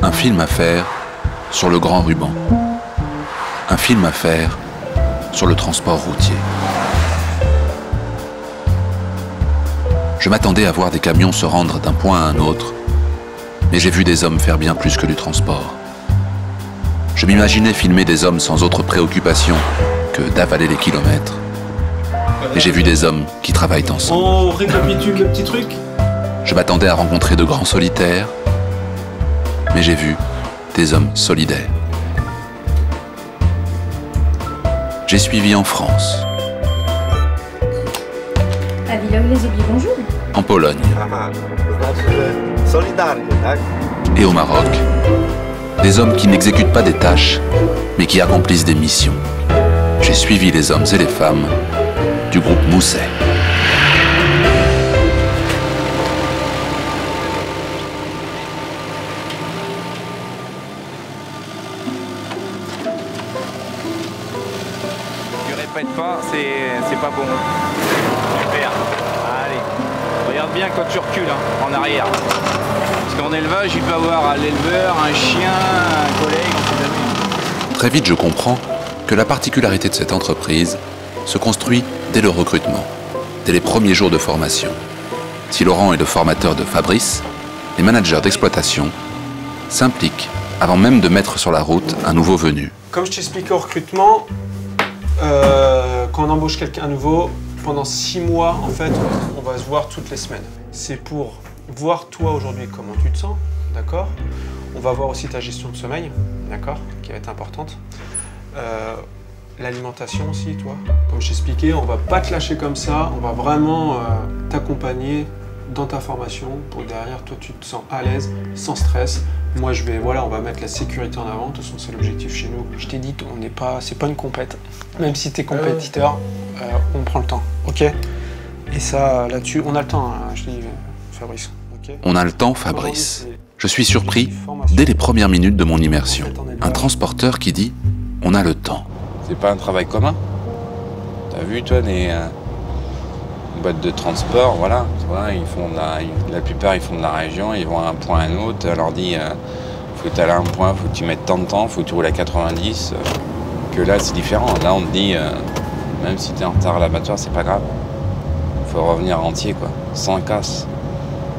Un film à faire sur le grand ruban. Un film à faire sur le transport routier. Je m'attendais à voir des camions se rendre d'un point à un autre, mais j'ai vu des hommes faire bien plus que du transport. Je m'imaginais filmer des hommes sans autre préoccupation que d'avaler les kilomètres. Et j'ai vu des hommes qui travaillent ensemble. On récapitule le petit truc. Je m'attendais à rencontrer de grands solitaires, mais j'ai vu des hommes solidaires. J'ai suivi en France. À Villers-les-Aubis, bonjour. En Pologne. Et au Maroc. Des hommes qui n'exécutent pas des tâches, mais qui accomplissent des missions. J'ai suivi les hommes et les femmes du groupe Mousset. Tu répètes pas, c'est pas bon. Super. Allez. Regarde bien quand tu recules, hein, en arrière. Parce qu'en élevage, il peut y avoir l'éleveur, un chien, un collègue, on sait jamais. Très vite, je comprends que la particularité de cette entreprise se construit dès le recrutement, dès les premiers jours de formation. Si Laurent est le formateur de Fabrice, les managers d'exploitation s'impliquent avant même de mettre sur la route un nouveau venu. Comme je t'expliquais au recrutement, quand on embauche quelqu'un nouveau, pendant 6 mois, en fait, on va se voir toutes les semaines. C'est pour voir toi aujourd'hui comment tu te sens, d'accord? On va voir aussi ta gestion de sommeil, d'accord, qui va être importante. L'alimentation aussi, toi. Comme je t'expliquais, on va pas te lâcher comme ça, on va vraiment t'accompagner dans ta formation pour que derrière, toi, tu te sens à l'aise, sans stress. Moi, on va mettre la sécurité en avant. De toute façon, c'est l'objectif chez nous. Je t'ai dit, c'est pas une compète. Même si tu es compétiteur, on prend le temps, ok? Et ça, là-dessus, on a le temps, hein, je dis, Fabrice. Okay. On a le temps, Fabrice. Je suis surpris dès les premières minutes de mon immersion. Un transporteur qui dit « on a le temps ». C'est pas un travail commun. T'as vu, toi, les boîtes de transport, voilà. Tu vois, la plupart, ils font de la région, ils vont à un point à un autre. On leur dit, faut que tu ailles à un point, faut que tu mettes tant de temps, faut que tu roules à 90. Que là, c'est différent. Là, on te dit, même si tu es en retard à l'abattoir, c'est pas grave. Faut revenir entier, quoi, sans casse.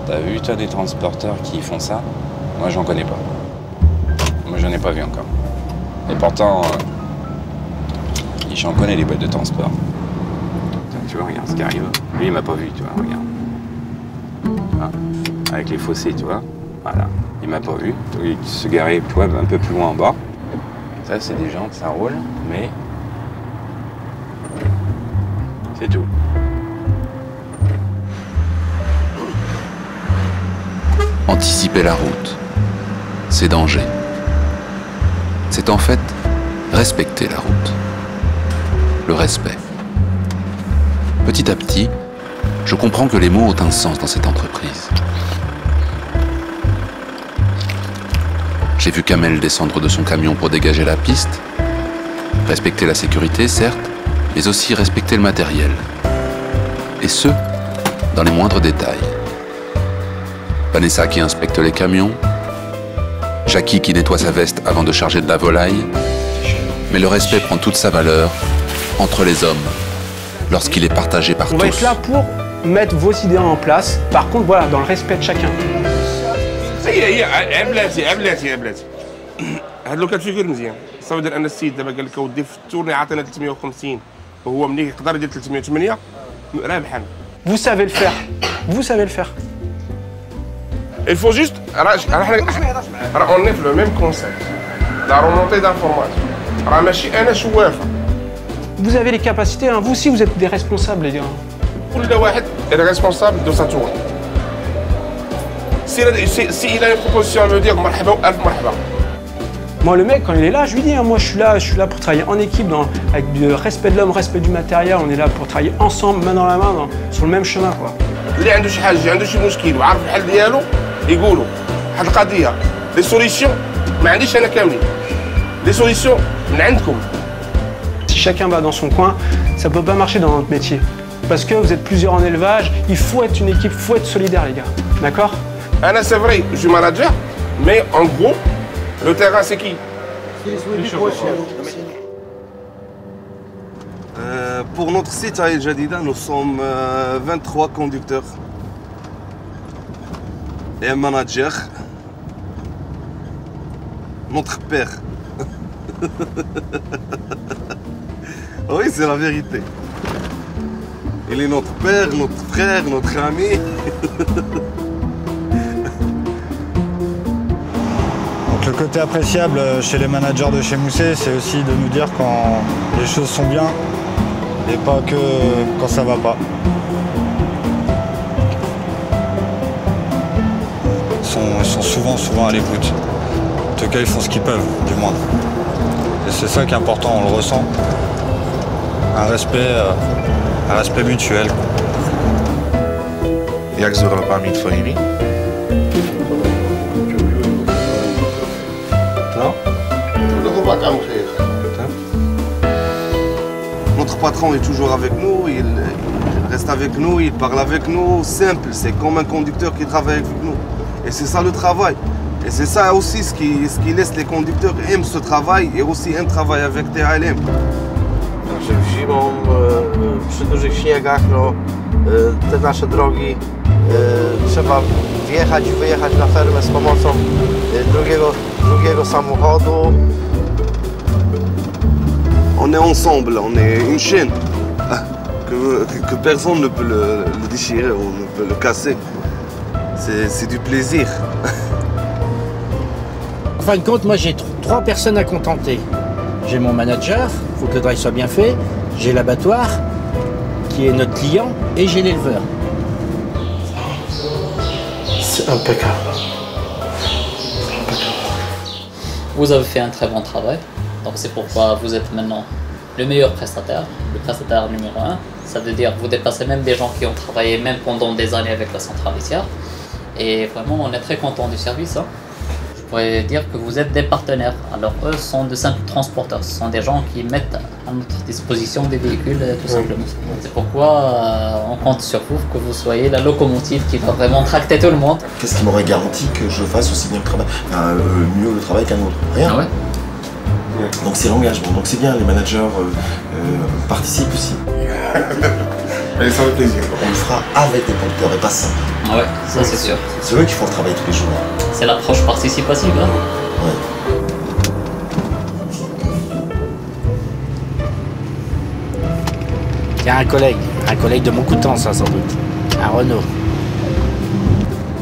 T'as vu, toi, des transporteurs qui font ça? Moi, j'en connais pas. Moi, j'en ai pas vu encore. Et pourtant, j'en connais les boîtes de transport. Tu vois, regarde ce qui arrive. Lui, il m'a pas vu, tu vois, regarde. Tu vois, avec les fossés, tu vois. Voilà. Il m'a pas vu. Il se garait, tu vois, un peu plus loin en bas. Ça, c'est des jantes, ça roule, mais c'est tout. Anticiper la route, c'est danger. C'est en fait respecter la route. Le respect. Petit à petit, je comprends que les mots ont un sens dans cette entreprise. J'ai vu Kamel descendre de son camion pour dégager la piste, respecter la sécurité, certes, mais aussi respecter le matériel. Et ce, dans les moindres détails. Vanessa qui inspecte les camions, Jackie qui nettoie sa veste avant de charger de la volaille, mais le respect prend toute sa valeur entre les hommes lorsqu'il est partagé par tous. On va être là pour mettre vos idées en place, par contre, voilà, dans le respect de chacun. هي عبلاتي هاد لو كان فيكر مزيان صافي ان السيد دابا قال لك اودي في التورني عطينا 350 وهو ملي يقدر يدير 308 رابحا. Vous savez le faire. Vous savez le faire. Il faut juste راه on est في le même concept la remontée d'information راه ماشي انا شوافه. Vous avez les capacités, hein. Vous aussi vous êtes des responsables les gars. كل واحد est responsable de sa tournée. Si il a une proposition à me dire مرحبا والف مرحبا. Moi le mec quand il est là, je lui dis hein, moi je suis là pour travailler en équipe avec du respect de l'homme, respect du matériel, on est là pour travailler ensemble main dans la main sur le même chemin quoi. اللي عنده شي حاجه عنده شي مشكل وعارف الحل ديالو يقولوا واحد القضيه لي سوليسيون ما عنديش انا كاملين لي سوليسيون من عندكم. Si chacun va dans son coin, ça peut pas marcher dans notre métier. Parce que vous êtes plusieurs en élevage, il faut être une équipe, il faut être solidaire les gars. D'accord? Anna, c'est vrai, je suis manager, mais en gros, le terrain, c'est qui? Pour notre site à El Jadida, nous sommes 23 conducteurs et un manager, notre père. Oui, c'est la vérité. Il est notre père, notre frère, notre ami. Donc le côté appréciable chez les managers de chez Mousset, c'est aussi de nous dire quand les choses sont bien et pas que quand ça va pas. Ils sont souvent à l'écoute. En tout cas, ils font ce qu'ils peuvent, du moins. Et c'est ça qui est important, on le ressent. Un respect mutuel. Jak z urlopami twoimi? No. Notre patron est toujours avec nous, il reste avec nous, il parle avec nous, simple, c'est comme un conducteur qui travaille avec nous. Et c'est ça le travail. Et c'est ça aussi ce qui laisse les conducteurs aimer ce travail et aussi un travail avec TALM. Że zimą, przy dużych śniegach, no, te nasze drogi trzeba wjechać, wyjechać na fermę z pomocą drugiego samochodu. On est ensemble, on est une chaîne que personne ne peut le déchirer ou ne peut le casser. C'est du plaisir. En fin de compte, moi j'ai 3 personnes à contenter. J'ai mon manager, il faut que le drive soit bien fait. J'ai l'abattoir, qui est notre client, et j'ai l'éleveur. C'est impeccable. Vous avez fait un très bon travail, donc c'est pourquoi vous êtes maintenant le meilleur prestataire, le prestataire numéro 1. Ça veut dire que vous dépassez même des gens qui ont travaillé même pendant des années avec la centrale laitière. Et vraiment, on est très content du service. Je pourrais dire que vous êtes des partenaires. Alors eux sont de simples transporteurs. Ce sont des gens qui mettent à notre disposition des véhicules tout simplement. C'est pourquoi on compte sur vous, que vous soyez la locomotive qui va vraiment tracter tout le monde. Qu'est-ce qui m'aurait garanti que je fasse aussi bien le travail, mieux le travail qu'un autre? Rien. Ah ouais. Donc c'est l'engagement. Donc c'est bien, les managers participent aussi. Mais ça fait plaisir. On le fera avec des conducteurs et pas sans. Ah ouais, ça c'est sûr. C'est eux qui font le travail tous les jours. C'est l'approche participative. Hein. Ouais. Il y a un collègue de mon coutan, ça sans doute. Un Renault.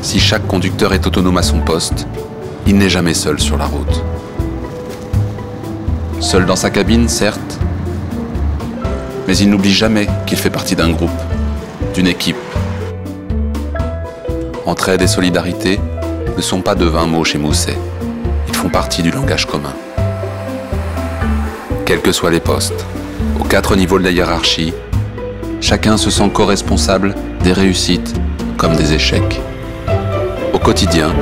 Si chaque conducteur est autonome à son poste, il n'est jamais seul sur la route. Seul dans sa cabine, certes, mais il n'oublie jamais qu'il fait partie d'un groupe, d'une équipe. Entraide et solidarité ne sont pas de vains mots chez Mousset. Ils font partie du langage commun. Quels que soient les postes, aux 4 niveaux de la hiérarchie, chacun se sent co-responsable des réussites comme des échecs. Au quotidien,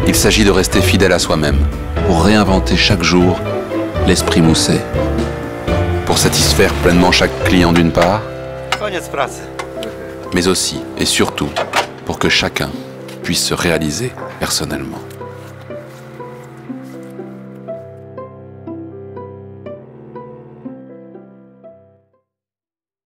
il s'agit de rester fidèle à soi-même pour réinventer chaque jour l'esprit Mousset. Pour satisfaire pleinement chaque client d'une part, mais aussi et surtout pour que chacun puisse se réaliser personnellement.